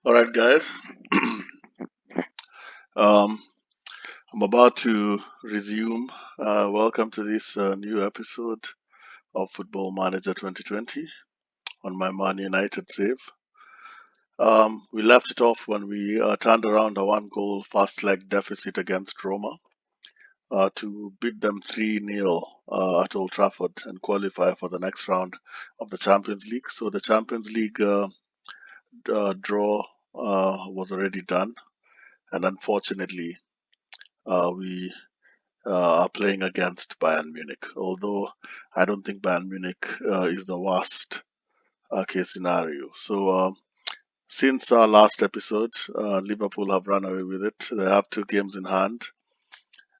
All right, guys. um, I'm about to resume. Welcome to this new episode of Football Manager 2020 on my Man United save. We left it off when we turned around a one-goal fast leg deficit against Roma to beat them 3-0 at Old Trafford and qualify for the next round of the Champions League. So the Champions League draw was already done, and unfortunately, we are playing against Bayern Munich. Although I don't think Bayern Munich is the worst case scenario. So since our last episode, Liverpool have run away with it. They have 2 games in hand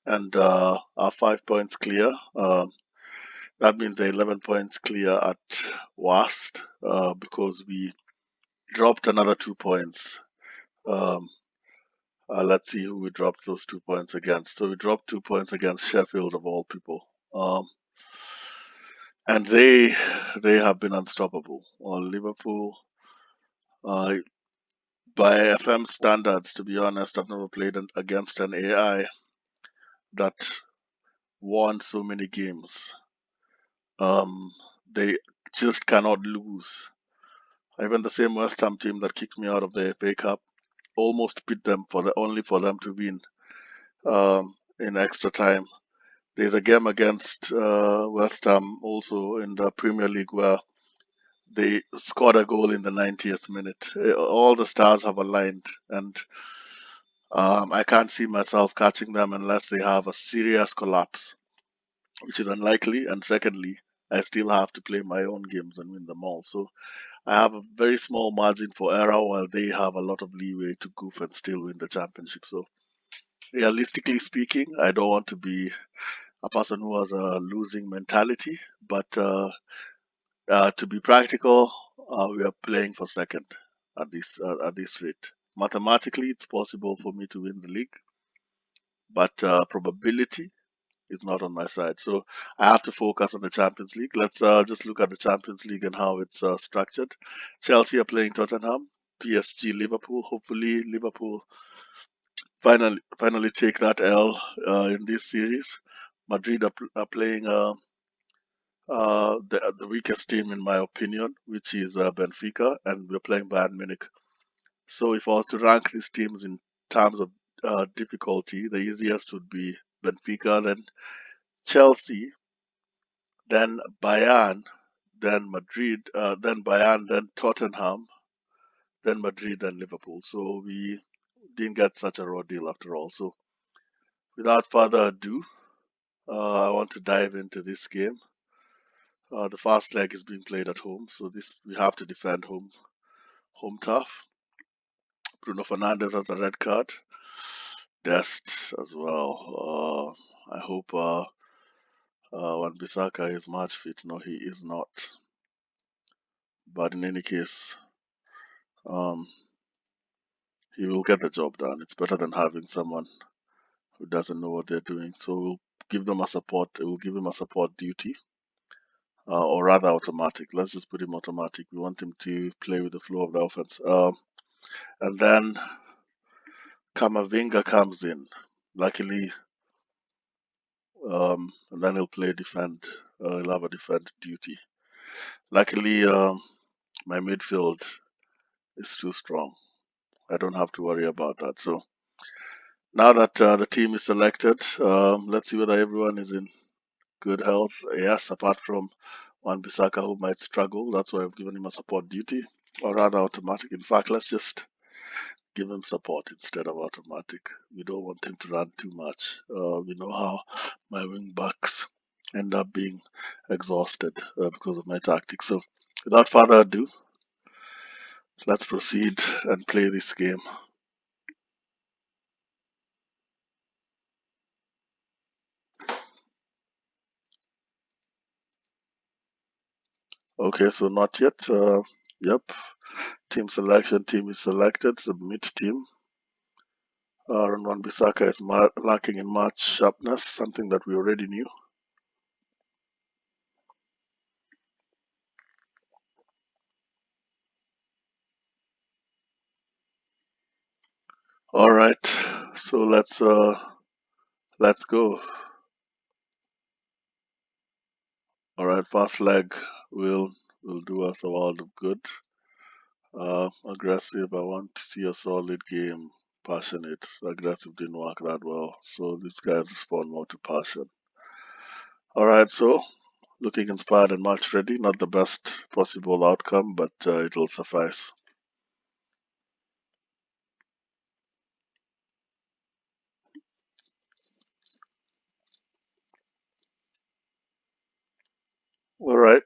and are 5 points clear. That means they're 11 points clear at worst because we dropped another 2 points. Um, let's see who we dropped those 2 points against. So we dropped 2 points against Sheffield of all people. And they have been unstoppable. Well, Liverpool, uh, by FM standards, to be honest, I've never played against an AI that won so many games. They just cannot lose. Even the same West Ham team that kicked me out of the FA Cup almost beat them only for them to win in extra time. There's a game against West Ham also in the Premier League where they scored a goal in the 90th minute. All the stars have aligned, and I can't see myself catching them unless they have a serious collapse, which is unlikely. And secondly, I still have to play my own games and win them all. So I have a very small margin for error while they have a lot of leeway to goof and still win the championship. So realistically speaking, I don't want to be a person who has a losing mentality, but to be practical, we are playing for second at this rate. Mathematically, it's possible for me to win the league, but probability is not on my side. So I have to focus on the Champions League. Let's just look at the Champions League and how it's structured. Chelsea are playing Tottenham, PSG, Liverpool. Hopefully, Liverpool finally take that L in this series. Madrid are playing the weakest team in my opinion, which is Benfica, and we're playing Bayern Munich. So if I was to rank these teams in terms of difficulty, the easiest would be Benfica, then Chelsea, then Bayern, then Madrid, then Bayern, then Tottenham, then Madrid, then Liverpool. So we didn't get such a raw deal after all. So without further ado, I want to dive into this game. The first leg is being played at home, so this we have to defend home turf. Bruno Fernandes has a red card. Dest as well. I hope Wan-Bissaka is match fit. No, he is not. But in any case, um, he will get the job done. It's better than having someone who doesn't know what they're doing. So we'll give them a support. We'll give him a support duty, or rather automatic. Let's just put him automatic. We want him to play with the flow of the offense. And then Kamavinga comes in. Luckily, and then he'll play defend. He'll have a defend duty. Luckily, my midfield is too strong. I don't have to worry about that. So now that the team is selected, let's see whether everyone is in good health. Yes, apart from Wan-Bissaka who might struggle. That's why I've given him a support duty, or rather automatic. In fact, let's just give him support instead of automatic. We don't want him to run too much. We know how my wing backs end up being exhausted because of my tactics. So without further ado, let's proceed and play this game. Okay, so not yet. Yep. Team selection. Team is selected. Submit team. Wan-Bissaka is lacking in match sharpness, something that we already knew. All right, so let's go. All right, fast leg will do us a world of good. Aggressive. I want to see a solid game. Passionate. Aggressive didn't work that well, so these guys respond more to passion. All right, so looking inspired and match ready. Not the best possible outcome, but it'll suffice. All right.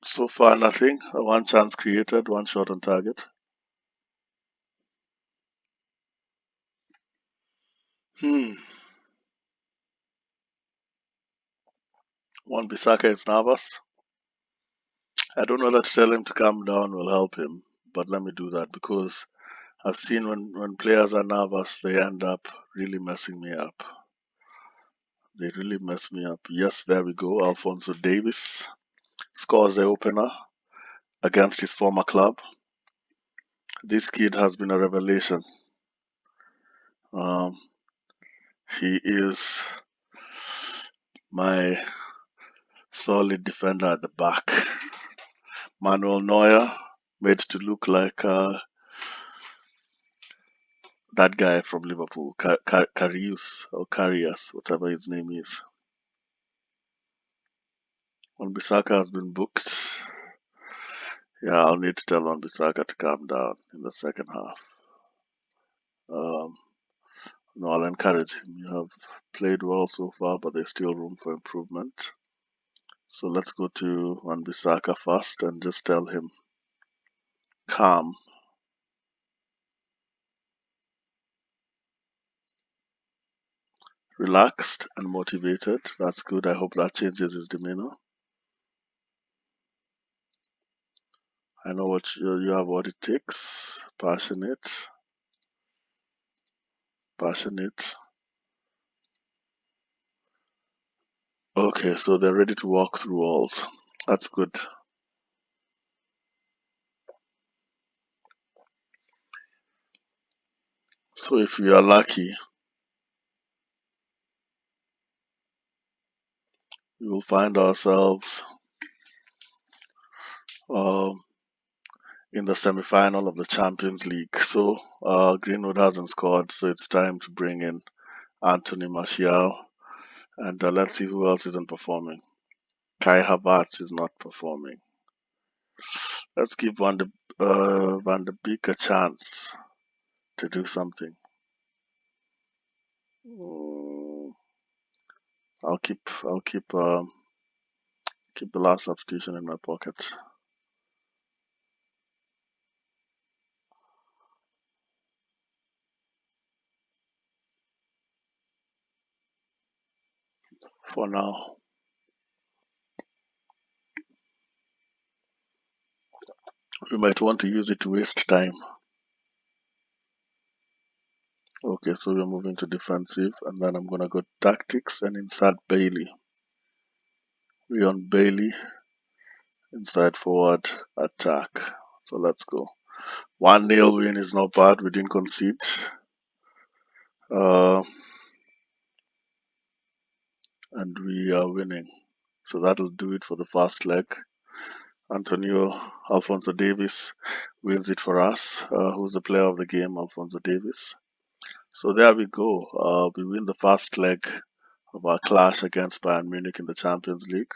So far, nothing. One chance created, one shot on target. Hmm. One Bisaka is nervous. I don't know that to tell him to calm down will help him, but let me do that because I've seen when players are nervous, they end up really messing me up. They really mess me up. Yes, there we go. Alfonso Davis scores the opener against his former club. This kid has been a revelation. Um, he is my solid defender at the back. Manuel Neuer made to look like that guy from Liverpool, Karius or Karius, whatever his name is. Wan-Bissaka has been booked. Yeah, I'll need to tell Wan-Bissaka to calm down in the second half. Um, no, I'll encourage him. You have played well so far, but there's still room for improvement. So let's go to Wan-Bissaka first and just tell him calm, relaxed, and motivated. That's good. I hope that changes his demeanor. I know what you have what it takes. Passionate, passionate. Okay, so they're ready to walk through walls. That's good. So if we are lucky, we will find ourselves um, in the semi-final of the Champions League. So Greenwood hasn't scored, so it's time to bring in Anthony Martial, and let's see who else isn't performing. Kai Havertz is not performing. Let's give Van de Beek a chance to do something. Mm, I'll keep the last substitution in my pocket for now. We might want to use it to waste time. Okay, so we're moving to defensive, and then I'm gonna go tactics and insert Bailey. We on Bailey, inside forward, attack. So let's go. 1-0 win is not bad. We didn't concede. Uh, and we are winning. So that'll do it for the first leg. Antonio Alfonso Davis wins it for us. Who's the player of the game? Alfonso Davis. So there we go. We win the first leg of our clash against Bayern Munich in the Champions League.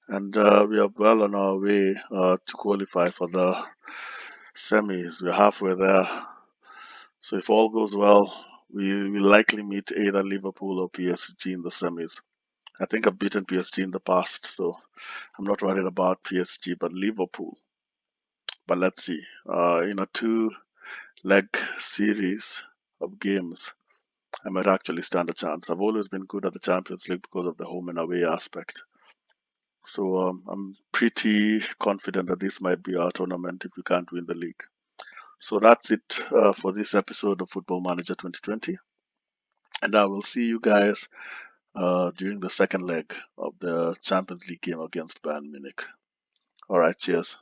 And we are well on our way to qualify for the semis. We're halfway there. So if all goes well, we will likely meet either Liverpool or PSG in the semis. I think I've beaten PSG in the past, so I'm not worried about PSG, but Liverpool. But let's see. In a two-leg series of games, I might actually stand a chance. I've always been good at the Champions League because of the home and away aspect. So I'm pretty confident that this might be our tournament if we can't win the league. So that's it for this episode of Football Manager 2020. And I will see you guys during the second leg of the Champions League game against Bayern Munich. All right, cheers.